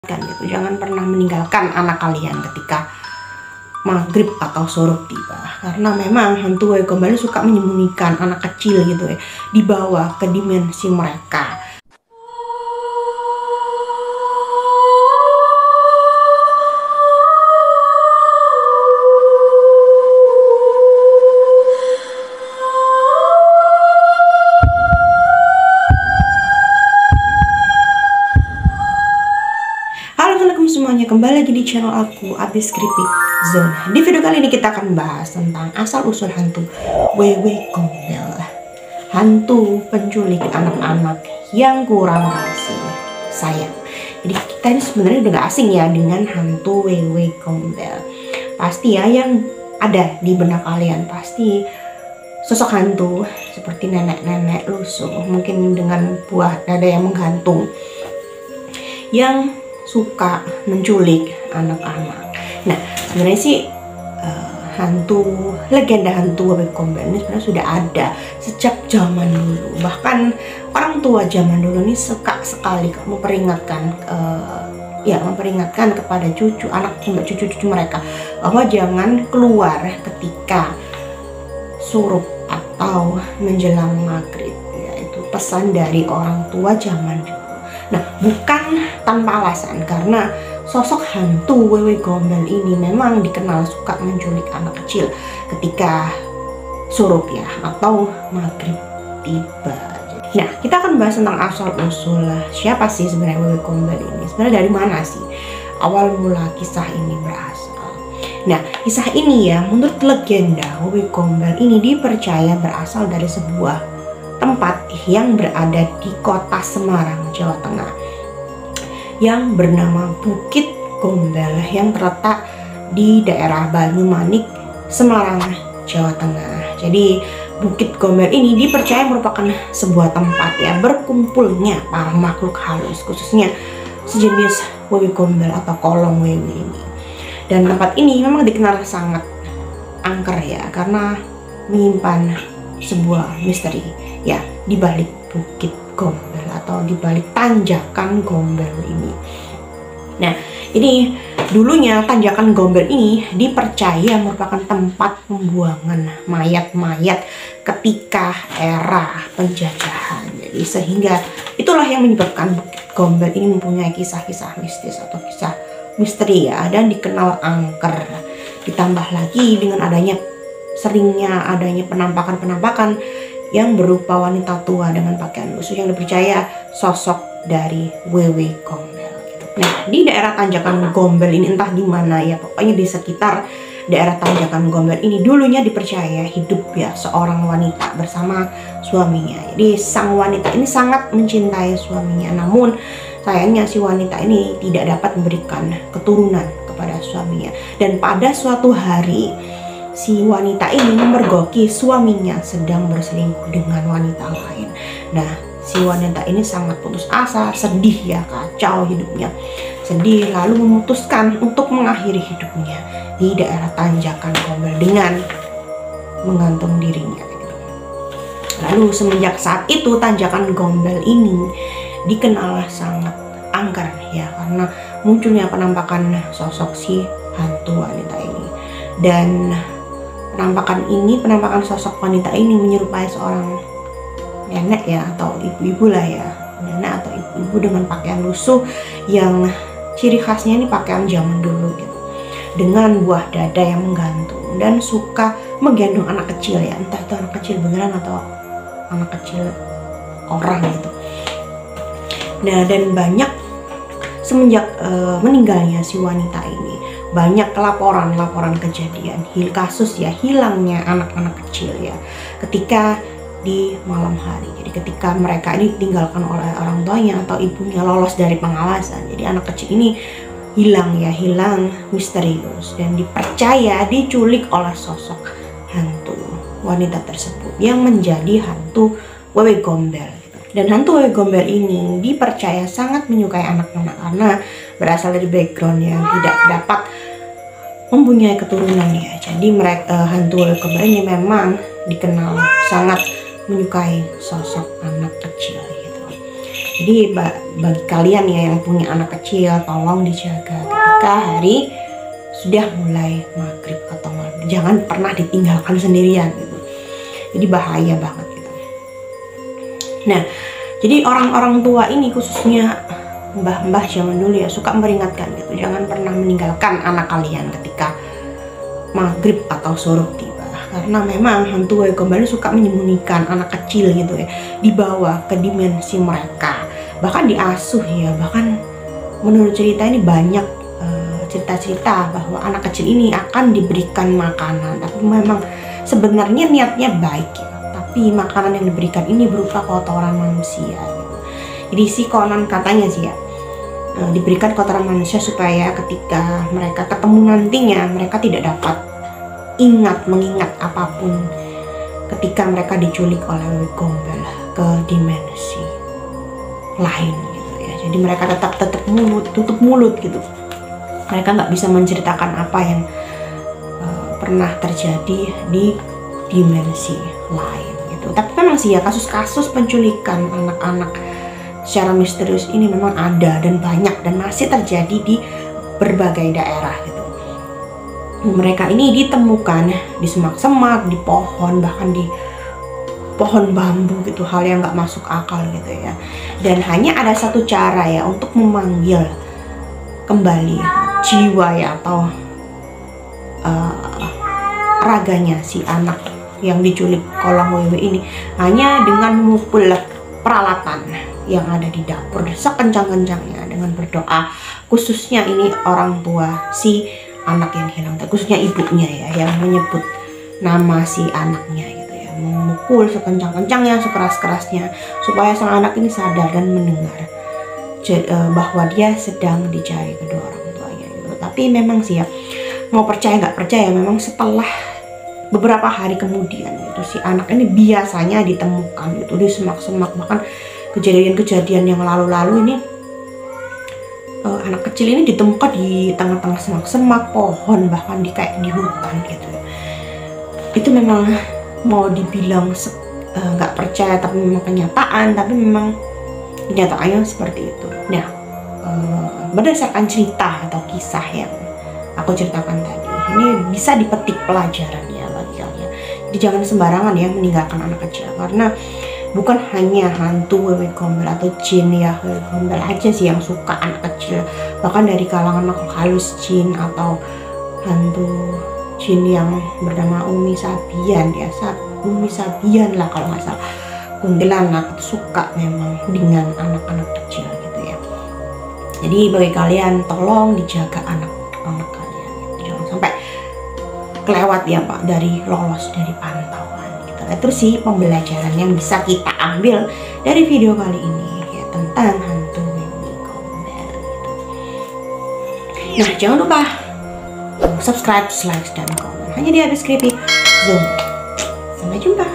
gitu. Jangan pernah meninggalkan anak kalian ketika maghrib atau surup tiba, karena memang hantu wewe gombel suka menyembunyikan anak kecil gitu ya, dibawa ke dimensi mereka. Semuanya, kembali lagi di channel aku, Abis Creepy Zone. Di video kali ini kita akan bahas tentang asal usul hantu wewe gombel, hantu penculik anak-anak yang kurang kasih sayang. Jadi kita ini sebenarnya udah gak asing ya dengan hantu wewe gombel. Pasti ya yang ada di benak kalian pasti sosok hantu seperti nenek-nenek lusuh, mungkin dengan buah dada yang menggantung, yang suka menculik anak-anak. Nah, sebenarnya sih legenda hantu wewe gombel ini sebenarnya sudah ada sejak zaman dulu. Bahkan orang tua zaman dulu ini suka sekali memperingatkan kepada cucu-cucu mereka bahwa jangan keluar ketika surup atau menjelang maghrib. Yaitu pesan dari orang tua zaman dulu. Nah, bukan tanpa alasan, karena sosok hantu wewe gombel ini memang dikenal suka menculik anak kecil ketika surup ya, atau maghrib tiba. Nah, kita akan bahas tentang asal usul siapa sih sebenarnya wewe gombel ini. Sebenarnya dari mana sih awal mula kisah ini berasal? Nah, kisah ini ya, menurut legenda wewe gombel ini dipercaya berasal dari sebuah tempat yang berada di kota Semarang, Jawa Tengah, yang bernama Bukit Gombel, yang terletak di daerah Banyumanik, Semarang, Jawa Tengah. Jadi Bukit Gombel ini dipercaya merupakan sebuah tempat ya berkumpulnya para makhluk halus, khususnya sejenis wewe gombel atau kolong wewe ini. Dan tempat ini memang dikenal sangat angker ya, karena menyimpan sebuah misteri ya di balik Bukit Gombel atau di balik tanjakan Gombel ini. Nah, ini dulunya tanjakan Gombel ini dipercaya merupakan tempat pembuangan mayat-mayat ketika era penjajahan. Jadi sehingga itulah yang menyebabkan Bukit Gombel ini mempunyai kisah-kisah mistis atau kisah misteri ya, dan dikenal angker. Ditambah lagi dengan seringnya adanya penampakan-penampakan yang berupa wanita tua dengan pakaian lusuh yang dipercaya sosok dari wewe gombel gitu. Nah, di daerah tanjakan Gombel ini, entah di mana ya, pokoknya di sekitar daerah tanjakan Gombel ini dulunya dipercaya hidup ya seorang wanita bersama suaminya. Jadi sang wanita ini sangat mencintai suaminya, namun sayangnya si wanita ini tidak dapat memberikan keturunan kepada suaminya. Dan pada suatu hari si wanita ini memergoki suaminya sedang berselingkuh dengan wanita lain. Nah, si wanita ini sangat putus asa, sedih ya, kacau hidupnya, sedih, lalu memutuskan untuk mengakhiri hidupnya di daerah tanjakan Gombel dengan menggantung dirinya gitu. Lalu semenjak saat itu tanjakan Gombel ini dikenal sangat angker ya, karena munculnya penampakan sosok si hantu wanita ini. Dan penampakan sosok wanita ini menyerupai seorang nenek ya, atau ibu-ibu lah ya, nenek atau ibu-ibu dengan pakaian lusuh yang ciri khasnya ini pakaian zaman dulu gitu, dengan buah dada yang menggantung, dan suka menggendong anak kecil ya, entah itu anak kecil beneran atau anak kecil orang gitu. Nah, dan banyak semenjak meninggalnya si wanita ini, banyak laporan kejadian kasus ya hilangnya anak-anak kecil ya ketika di malam hari. Jadi ketika mereka ini ditinggalkan oleh orang tuanya atau ibunya lolos dari pengawasan, jadi anak kecil ini hilang misterius dan dipercaya diculik oleh sosok hantu wanita tersebut yang menjadi hantu wewe gombel. Dan hantu wewe gombel ini dipercaya sangat menyukai anak-anak karena berasal dari background yang tidak dapat mempunyai keturunan ya. Jadi hantu wewe gombel ini memang dikenal sangat menyukai sosok anak kecil gitu. Jadi bagi kalian ya yang punya anak kecil, tolong dijaga ketika hari sudah mulai maghrib atau malam. Jangan pernah ditinggalkan sendirian gitu. Jadi bahaya banget gitu. Nah, jadi orang-orang tua ini khususnya mbah-mbah zaman dulu ya suka memperingatkan gitu, jangan pernah meninggalkan anak kalian ketika maghrib atau surup tiba, karena memang hantu goyang gombal suka menyembunyikan anak kecil gitu ya, dibawa ke dimensi mereka, bahkan diasuh ya. Bahkan menurut cerita ini banyak cerita-cerita bahwa anak kecil ini akan diberikan makanan, tapi memang sebenarnya niatnya baik ya, tapi makanan yang diberikan ini berupa kotoran manusia gitu. Jadi si konon katanya sih ya, diberikan kotoran manusia supaya ketika mereka ketemu nantinya mereka tidak dapat mengingat apapun ketika mereka diculik oleh Wewe Gombel ke dimensi lain gitu ya. Jadi mereka tetap tutup mulut gitu. Mereka nggak bisa menceritakan apa yang pernah terjadi di dimensi lain gitu. Tapi memang sih ya, kasus-kasus penculikan anak-anak secara misterius ini memang ada dan banyak dan masih terjadi di berbagai daerah gitu. Mereka ini ditemukan di semak-semak, di pohon, bahkan di pohon bambu gitu, hal yang nggak masuk akal gitu ya. Dan hanya ada satu cara ya untuk memanggil kembali jiwa ya atau raganya si anak yang diculik Kolong Wewe ini, hanya dengan memukul peralatan yang ada di dapur sekencang-kencangnya dengan berdoa. Khususnya ini orang tua si anak yang hilang, khususnya ibunya ya, yang menyebut nama si anaknya gitu ya, memukul sekencang-kencangnya, sekeras-kerasnya supaya sang anak ini sadar dan mendengar bahwa dia sedang dicari kedua orang tuanya gitu. Tapi memang sih ya, mau percaya nggak percaya, memang setelah beberapa hari kemudian gitu si anak ini biasanya ditemukan gitu di semak-semak. Bahkan kejadian-kejadian yang lalu-lalu ini anak kecil ini ditemukan di tengah-tengah semak-semak, pohon, bahkan kayak di hutan gitu. Itu memang mau dibilang nggak percaya tapi memang kenyataan, tapi memang kenyataannya seperti itu. Nah, berdasarkan cerita atau kisah yang aku ceritakan tadi, ini bisa dipetik pelajaran ya bagi kalian. Jadi jangan sembarangan ya meninggalkan anak kecil, karena bukan hanya hantu Wewe Gombel atau jin ya, Wewe Gombel aja sih yang suka anak kecil. Bahkan dari kalangan makhluk halus jin atau hantu jin yang bernama Umi Sabian ya, Umi Sabian lah kalau nggak salah, kuntilanak itu suka memang dengan anak-anak kecil gitu ya. Jadi bagi kalian tolong dijaga anak-anak kalian gitu. Jangan sampai kelewat ya Pak, dari lolos dari pantauan gitu. Itu sih pembelajaran yang bisa kita ambil dari video kali ini ya, tentang hantu Wewe Gombel gitu. Nah, jangan lupa subscribe, like, dan komen hanya di Abis Creepy Zone. Sampai jumpa.